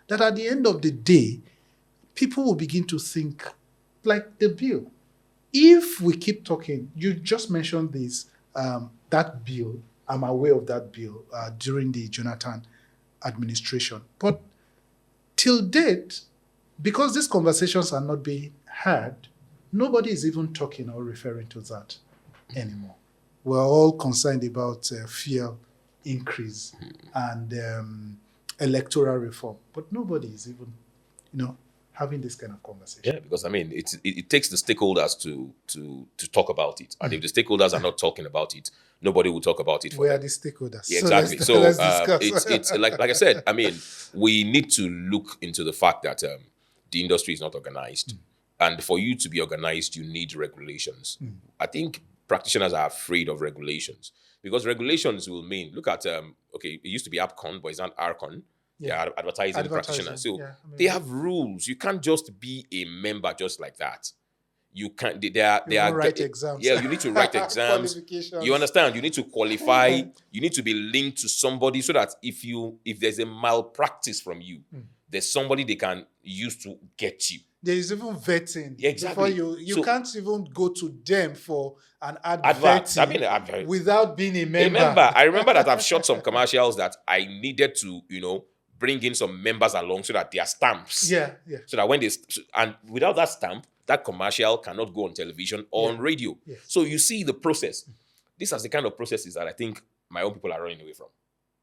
that at the end of the day, people will begin to think like the bill. If we keep talking, you just mentioned this, that bill, I'm aware of that bill during the Jonathan administration. But till date, because these conversations are not being had, nobody is even talking or referring to that anymore. We're all concerned about fuel increase and electoral reform, but nobody is even, having this kind of conversation. Yeah, because it takes the stakeholders to talk about it, and if the stakeholders are not talking about it, nobody will talk about it. We are the stakeholders. Yeah, exactly. So let's discuss. it's like I said. We need to look into the fact that the industry is not organized, and for you to be organized, you need regulations. I think practitioners are afraid of regulations because regulations will mean, look at it used to be APCON, but it's not ARCON. Yeah, advertising practitioners. So they have rules. You can't just be a member just like that. You can't. They are write exams. Yeah, you need to write exams. You understand? You need to qualify. You need to be linked to somebody so that if there's a malpractice from you, there's somebody they can use to get you. There is even vetting. Yeah, exactly. Before you can't even go to them for an advert without being a member. I remember that I've shot some commercials that I needed to, bring in some members along so that they are stamps. Yeah. So that and without that stamp, that commercial cannot go on television or on radio. Yes. So you see the process. These are the kind of processes that I think my own people are running away from.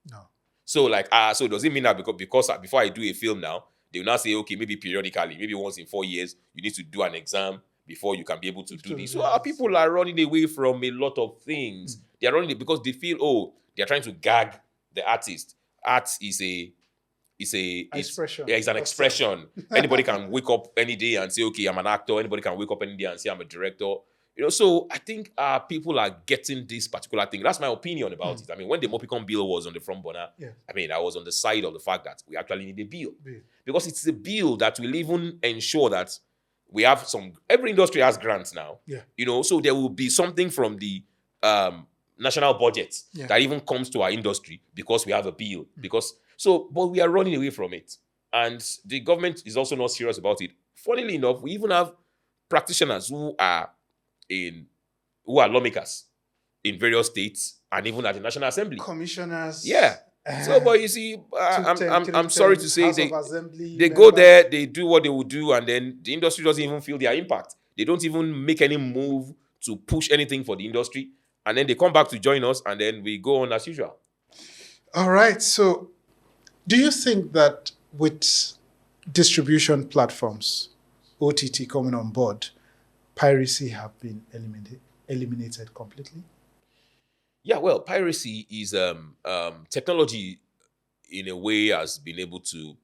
No. So like, so does it mean that because before I do a film now, they will now say, okay, maybe periodically, maybe once in 4 years, you need to do an exam before you can be able to do this. So our people are running away from a lot of things. They are running because they feel, they are trying to gag the artist. Art is Expression. It's an expression. Anybody can wake up any day and say, okay, I'm an actor. Anybody can wake up any day and say I'm a director. So I think people are getting this particular thing. That's my opinion about it. I mean, when the Mopicon bill was on the front burner, I mean, I was on the side of the fact that we actually need a bill. Because it's a bill that will even ensure that we have every industry has grants now. So there will be something from the national budget that even comes to our industry because we have a bill. But we are running away from it. And the government is also not serious about it. Funnily enough, we even have practitioners who are lawmakers in various states and even at the National Assembly. Commissioners. Yeah. So, but you see, I'm sorry to say, they go members. there, they do what they will do, and then the industry doesn't even feel their impact. They don't even make any move to push anything for the industry, and then they come back to join us, and then we go on as usual. All right. So, do you think that with distribution platforms, OTT coming on board, piracy have been eliminated completely? Yeah, well, piracy is technology in a way has been able to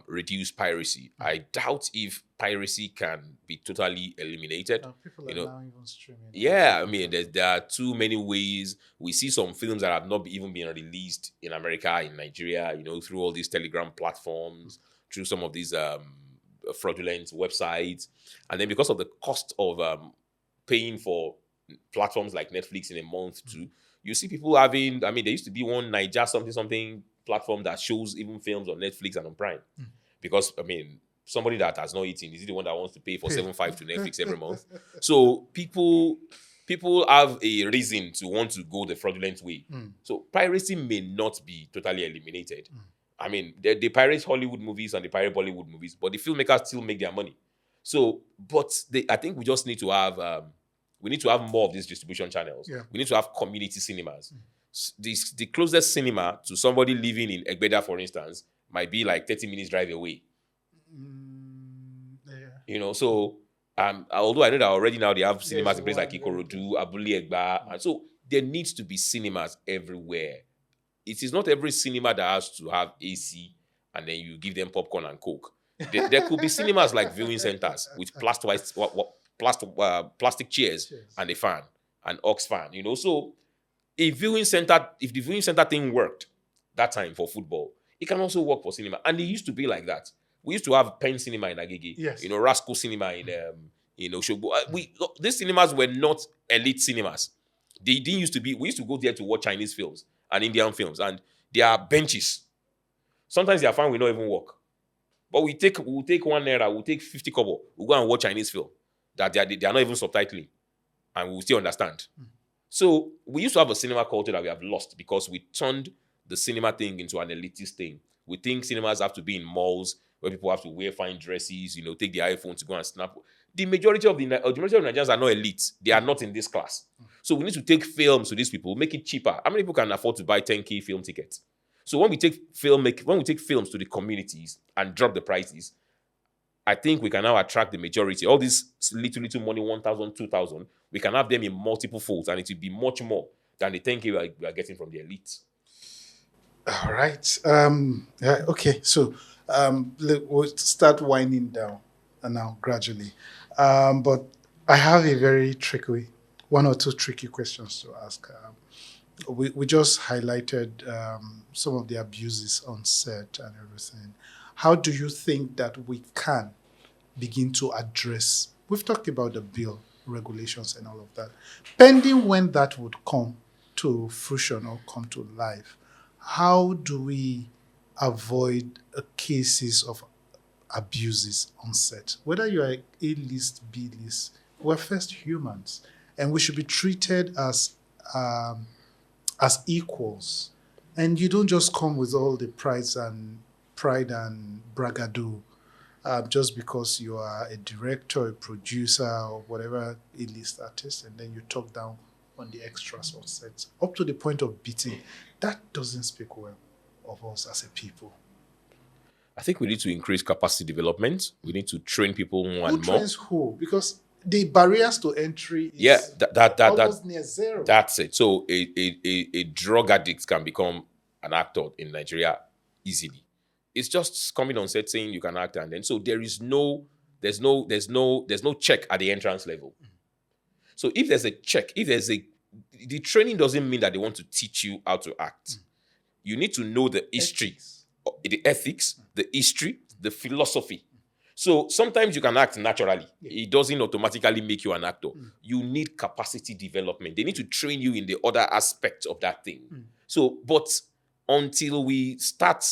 reduce piracy. I doubt if piracy can be totally eliminated. People are now even streaming. Yeah, I mean, there are too many ways. We see some films that have not even been released in America, in Nigeria, through all these Telegram platforms, through some of these fraudulent websites. And then because of the cost of paying for platforms like Netflix in a month too, you see people having, there used to be one Niger something platform that shows even films on Netflix and on Prime. Because, somebody that has not eaten, is he the one that wants to pay for 7.5 to Netflix every month? So people have a reason to want to go the fraudulent way. So piracy may not be totally eliminated. They pirate Hollywood movies and they pirate Bollywood movies, but the filmmakers still make their money. So, I think we just need to have more of these distribution channels. We need to have community cinemas. The closest cinema to somebody living in Egbeda, for instance, might be like 30 minutes drive away. So although I know that already now they have cinemas in places like Ikorodu, Abule Egba, and so there needs to be cinemas everywhere. It is not every cinema that has to have AC and then you give them popcorn and Coke. There could be cinemas like viewing centers with plastic chairs and a fan, an aux fan. So if the viewing center thing worked that time for football, it can also work for cinema. And it used to be like that. We used to have Penn Cinema in Agege, Rasco Cinema in Oshogbo. These cinemas were not elite cinemas. They didn't used to be. We used to go there to watch Chinese films and Indian films, and there are benches. Sometimes their fan will not even work. But we'll take 1 naira, we'll take 50 kobo, we'll go and watch Chinese film that they are not even subtitling, and we'll still understand. So we used to have a cinema culture that we have lost because we turned the cinema thing into an elitist thing. We think cinemas have to be in malls where people have to wear fine dresses, take their iPhone to go and snap. The majority of Nigerians are not elite. They are not in this class. So we need to take films to these people, make it cheaper. How many people can afford to buy 10K film tickets? So when we take films to the communities and drop the prices, I think we can now attract the majority. All this little money, 1,000, 2,000, we can have them in multiple folds, and it will be much more than the 10K we are getting from the elites. All right. Okay. So we'll start winding down now gradually. But I have one or two tricky questions to ask. We just highlighted some of the abuses on set and everything. How do you think that we can begin to address? We've talked about the bill, regulations, and all of that. Pending when that would come to fruition or come to life, how do we avoid cases of abuses on set? Whether you are A-list, B-list, we're first humans, and we should be treated as equals. And you don't just come with all the pride and bragado just because you are a director, a producer, or whatever A-list artist, and then you talk down on the extras on set, up to the point of beating. That doesn't speak well of us as a people. I think we need to increase capacity development. We need to train people more Who and more. trains who? Because the barriers to entry is Yeah, almost near zero. that's it. So a drug addict can become an actor in Nigeria easily. It's just coming on set saying you can act, and then so there's no check at the entrance level. So if there's a check, the training doesn't mean that they want to teach you how to act. You need to know the history, the ethics, the history, the philosophy. So sometimes you can act naturally. Yeah. It doesn't automatically make you an actor. You need capacity development. They need to train you in the other aspects of that thing. So, but until we start,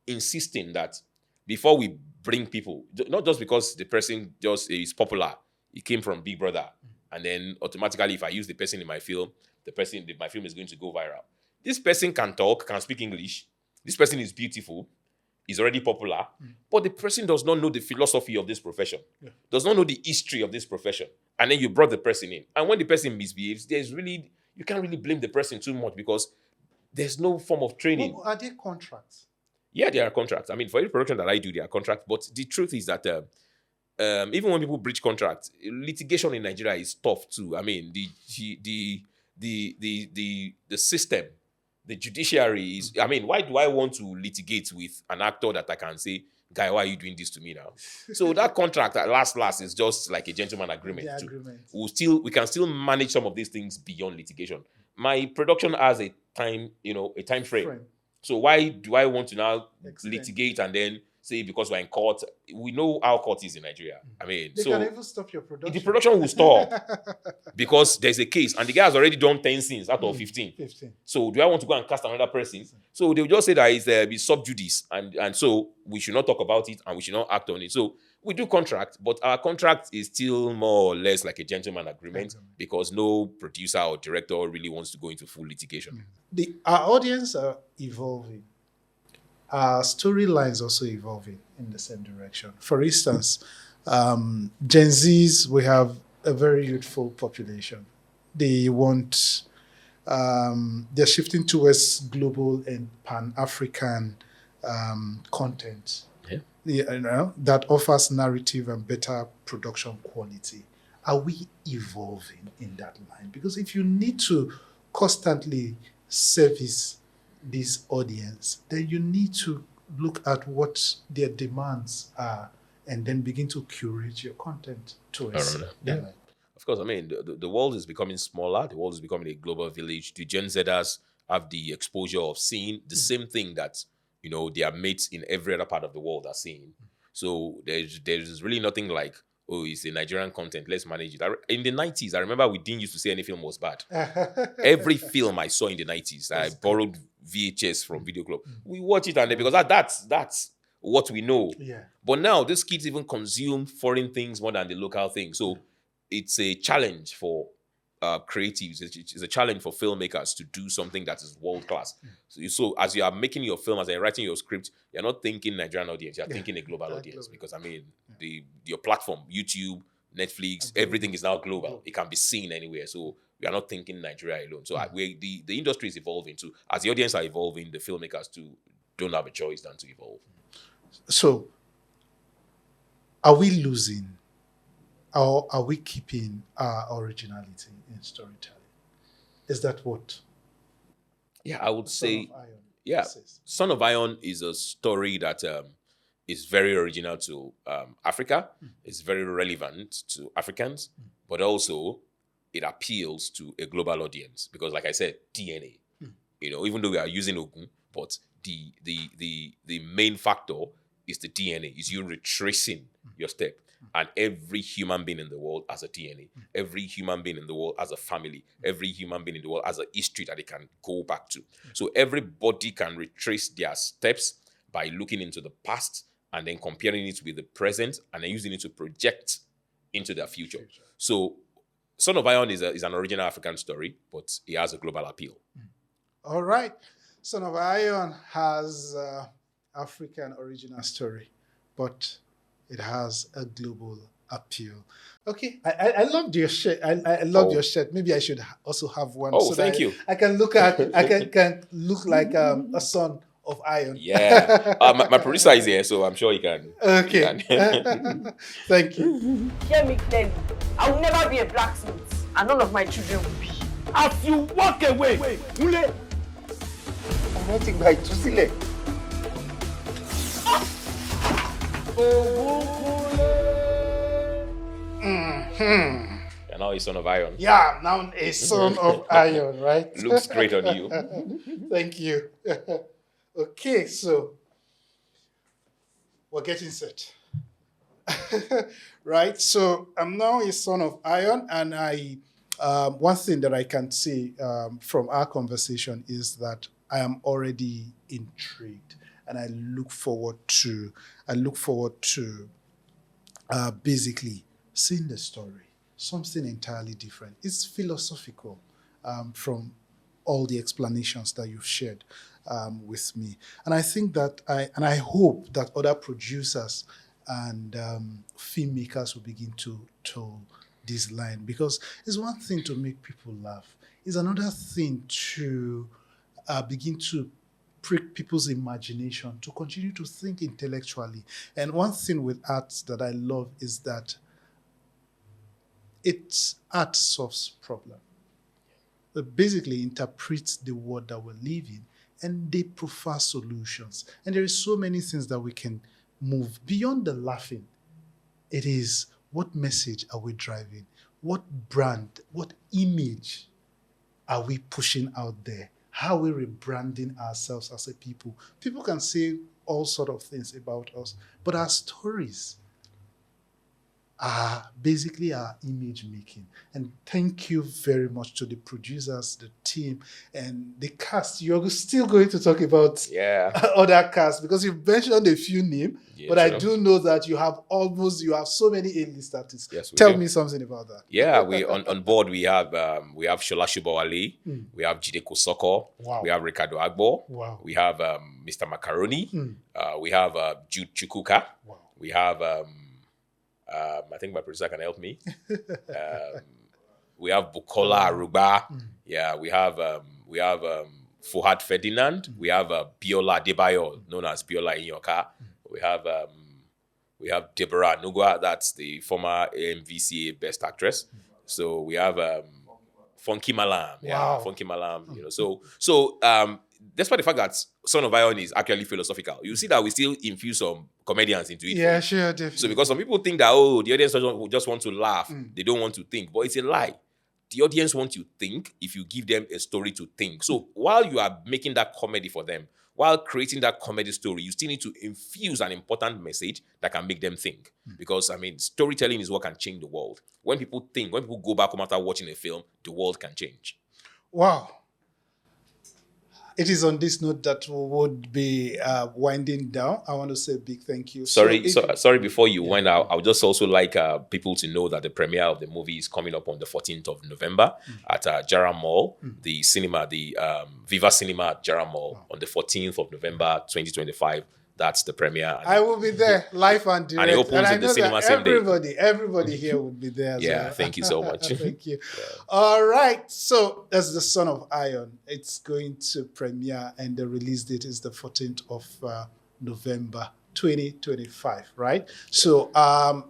insisting that before we bring people, not just because the person just is popular, he came from Big Brother, and then automatically if I use the person in my film, my film is going to go viral. This person can talk, can speak English. This person is beautiful. Is already popular, but the person does not know the philosophy of this profession, does not know the history of this profession. And then you brought the person in. And when the person misbehaves, you can't really blame the person too much because there's no form of training. Well, are there contracts? Yeah, there are contracts. I mean, for every production that I do, there are contracts. But the truth is that even when people breach contracts, litigation in Nigeria is tough too. I mean, the system, the judiciary is, I mean, why do I want to litigate with an actor that I can say, guy, why are you doing this to me now? So that contract at last is just like a gentleman agreement. We can still manage some of these things beyond litigation. My production has a time frame. So why do I want to now litigate and then say because we're in court? We know how court is in Nigeria. I mean, they can even stop your production. The production will stop because there's a case and the guy has already done 10 scenes out of 15. So do I want to go and cast another person? So they'll just say that it's sub judice and so we should not talk about it and we should not act on it. So we do contract, but our contract is still more or less like a gentleman agreement because no producer or director really wants to go into full litigation. Our audience are evolving. Our storylines also evolving in the same direction. For instance, Gen Zs, we have a very youthful population. They want, they're shifting towards global and Pan-African content. That offers narrative and better production quality. Are we evolving in that line? Because if you need to constantly service this audience, then you need to look at what their demands are and then begin to curate your content towards them. Of course, I mean, the world is becoming smaller. The world is becoming a global village. The Gen Zers have the exposure of seeing the same thing that their mates in every other part of the world are seeing. So there's really nothing like, oh, it's a Nigerian content, let's manage it. In the 90s, I remember we didn't used to say any film was bad. Every film I saw in the 90s, I borrowed VHS from Video Club. We watch it because that's what we know. But now, these kids even consume foreign things more than the local things. So it's a challenge for creatives. It's a challenge for filmmakers to do something that is world class. So as you are making your film, as you're writing your script, you're not thinking Nigerian audience, you're thinking a global audience. Because I mean, your platform, YouTube, Netflix, everything is now global. It can be seen anywhere. So we are not thinking Nigeria alone. So the industry is evolving too. As the audience are evolving, the filmmakers too don't have a choice than to evolve. So are we losing or are we keeping our originality in storytelling? Is that what? Yeah, I would say, Son of Iron is a story that is very original to Africa. It's very relevant to Africans, but also it appeals to a global audience because, like I said, DNA. Even though we are using Ogun, but the main factor is the DNA. Is you retracing your step. And every human being in the world has a DNA. Every human being in the world has a family. Every human being in the world has a history that they can go back to. So everybody can retrace their steps by looking into the past and then comparing it with the present and then using it to project into their future. So Son of Iron is an original African story, but it has a global appeal. All right. Son of Iron has African original story, but it has a global appeal. Okay, I loved your shirt. I love your shirt. Maybe I should also have one. Oh, so thank that you. I can can look like a son of iron. Yeah. My producer is here, so I'm sure he can. Okay. He can. Thank you. Hear me clearly. I will never be a blacksmith, and none of my children will be. As you walk away, Kúnlé. Ọmọ ti gba ìtúsílẹ̀. And now he's son of iron. Yeah, now a son of iron, right? Looks great on you. Thank you. Okay, so we're getting set. Right? So I'm now a son of iron, and one thing that I can say from our conversation is that I am already intrigued, and I look forward to basically seeing the story, something entirely different. It's philosophical from all the explanations that you've shared with me, and I think that I hope that other producers and filmmakers will begin to toe this line, because it's one thing to make people laugh, it's another thing to begin to prick people's imagination to continue to think intellectually. And one thing with art that I love is that art solves problem. It basically interprets the world that we live in, and they prefer solutions. And there is so many things that we can move beyond the laughing. It is, what message are we driving? What brand, what image are we pushing out there? How are we rebranding ourselves as a people? People can say all sort of things about us, but our stories are basically our image making. And thank you very much to the producers, the team, and the cast. You're still going to talk about other casts, because you've mentioned a few names, but I do know that you have so many A-list artists. Yes, Tell me something about that. Yeah, we on board we have Shola Shubawale, we have Jide Kosoko, we have Ricardo Agbo, we have Mr. Macaroni, we have Jude Chukuka, we have I think my producer can help me. We have Bukola Aruba. Yeah, we have Fuhad Ferdinand. We have Biola Debayo, known as Biola Inyoka. We have Deborah Nugwa, that's the former AMVCA Best Actress. So we have Funky Malam. Yeah, Funky Malam. You know, so despite the fact that Son of Iron is actually philosophical, you see that we still infuse some comedians into it. Yeah, sure, definitely. So because some people think that, the audience just want to laugh, they don't want to think. But it's a lie. The audience wants to think if you give them a story to think. So while you are making that comedy for them, while creating that comedy story, you still need to infuse an important message that can make them think. Because, storytelling is what can change the world. When people think, when people go back home after watching a film, the world can change. Wow. It is on this note that we would be winding down. I want to say a big thank you. Sorry, before you wind out, I would just also like people to know that the premiere of the movie is coming up on the 14th of November at Jara Mall, the cinema, the Viva Cinema at Jara Mall on the 14th of November, 2025. That's the premiere. I will be there, live and direct. And it opens in the cinema same day. Everybody here would be there as well. Thank you so much. Thank you. Yeah. All right. So that's The Son of Iron. It's going to premiere, and the release date is the 14th of November 2025, right? So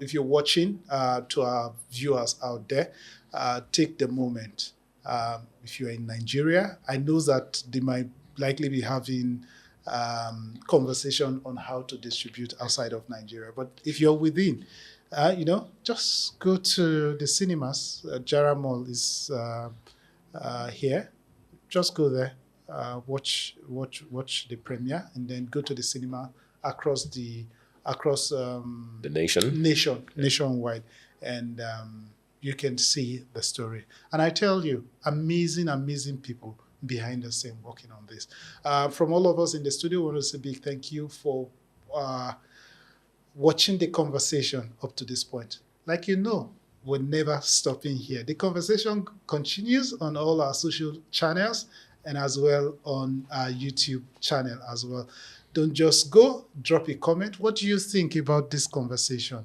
if you're watching, to our viewers out there, take the moment. If you're in Nigeria, I know that they might likely be having conversation on how to distribute outside of Nigeria. But if you're within, just go to the cinemas. Jara Mall is here. Just go there, watch the premiere, and then go to the cinema across the nationwide, and you can see the story. And I tell you, amazing people behind the scene working on this. From all of us in the studio, I want to say a big thank you for watching the conversation up to this point. Like we're never stopping here. The conversation continues on all our social channels and as well on our YouTube channel as well. Don't just go, drop a comment. What do you think about this conversation?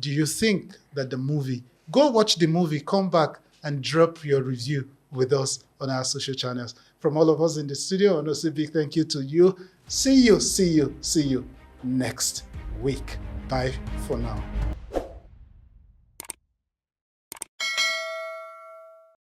do you think that the movie? Go watch the movie, come back and drop your review with us on our social channels. From all of us in the studio, I want to say a big thank you to you. See you next week. Bye for now.